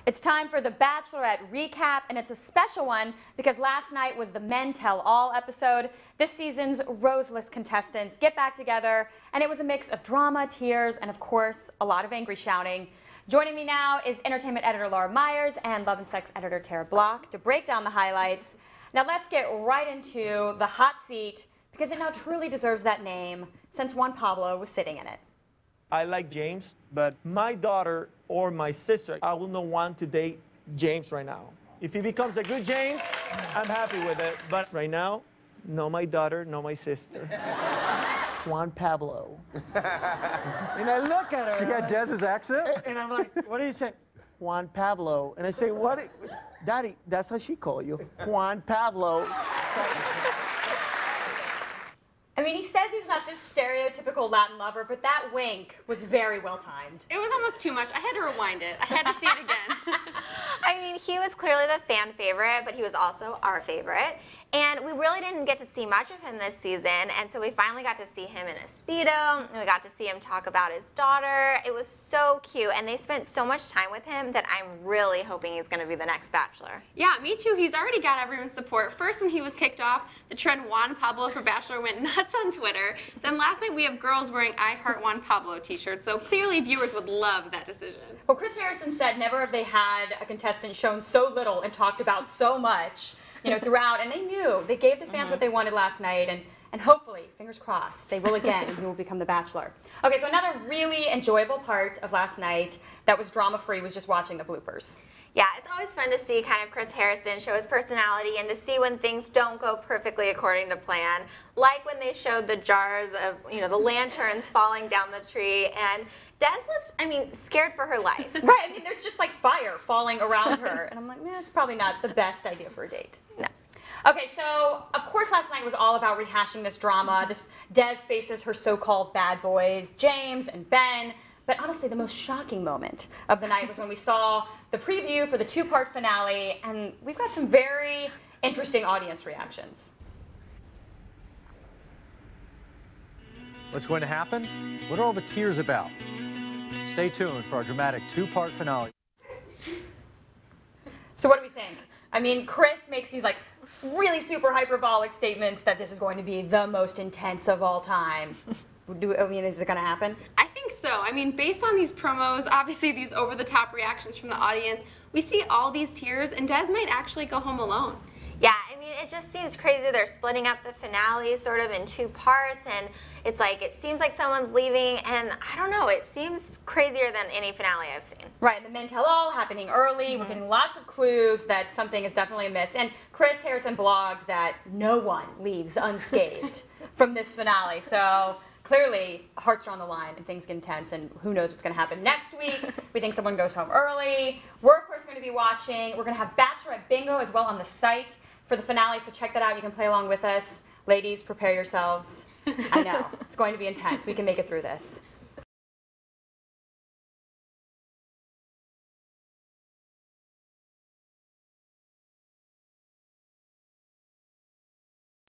It's time for the Bachelorette recap, and it's a special one because last night was the Men Tell All episode. This season's roseless contestants get back together, and it was a mix of drama, tears, and of course, a lot of angry shouting. Joining me now is entertainment editor Laura Myers and Love and Sex editor Tara Block to break down the highlights. Now let's get right into the hot seat because it now truly deserves that name since Juan Pablo was sitting in it. I like James, but my daughter or my sister, I will not want to date James right now. If he becomes a good James, I'm happy with it. But right now, no my daughter, no my sister. Juan Pablo. And I look at her. She got Dez's accent? And I'm like, what do you say? Juan Pablo. And I say, what? Daddy, that's how she call you. Juan Pablo. I mean, he says he's not this stereotypical Latin lover, but that wink was very well timed. It was almost too much. I had to rewind it. I had to see it again. I mean, he was clearly the fan favorite, but he was also our favorite. And we really didn't get to see much of him this season, and so we finally got to see him in a Speedo, and we got to see him talk about his daughter. It was so cute, and they spent so much time with him that I'm really hoping he's going to be the next Bachelor. Yeah, me too. He's already got everyone's support. First, when he was kicked off, the trend Juan Pablo for Bachelor went nuts on Twitter. Then last night, we have girls wearing I Heart Juan Pablo t-shirts, so clearly viewers would love that decision. Well, Chris Harrison said never have they had a contestant shown so little and talked about so much, you know, throughout, and they knew. They gave the fans what they wanted last night, and hopefully, fingers crossed, they will again, and he will become the Bachelor. Okay, so another really enjoyable part of last night that was drama-free was just watching the bloopers. Yeah, it's always fun to see kind of Chris Harrison show his personality and to see when things don't go perfectly according to plan. Like when they showed the jars of, you know, the lanterns falling down the tree, and Des looked, I mean, scared for her life. Right, I mean, there's just like fire falling around her, and I'm like, it's probably not the best idea for a date. No. Okay, so of course last night was all about rehashing this drama. This Des faces her so-called bad boys, James and Ben. But honestly, the most shocking moment of the night was when we saw the preview for the two-part finale, and we've got some very interesting audience reactions. What's going to happen? What are all the tears about? Stay tuned for our dramatic two-part finale. So what do we think? I mean, Chris makes these like really super hyperbolic statements that this is going to be the most intense of all time. I mean, is it going to happen? I think so. I mean, based on these promos, obviously these over-the-top reactions from the audience, we see all these tears, and Des might actually go home alone. Yeah, I mean, it just seems crazy. They're splitting up the finale sort of in two parts, and it's like, it seems like someone's leaving, and I don't know, it seems crazier than any finale I've seen. Right, and the Men Tell All happening early. We're getting lots of clues that something is definitely amiss. And Chris Harrison blogged that no one leaves unscathed from this finale. So clearly, hearts are on the line and things get intense, and who knows what's going to happen next week. We think someone goes home early. We're, of course, going to be watching. We're going to have Bachelorette Bingo as well on the site for the finale, so check that out. You can play along with us. Ladies, prepare yourselves. I know. It's going to be intense. We can make it through this.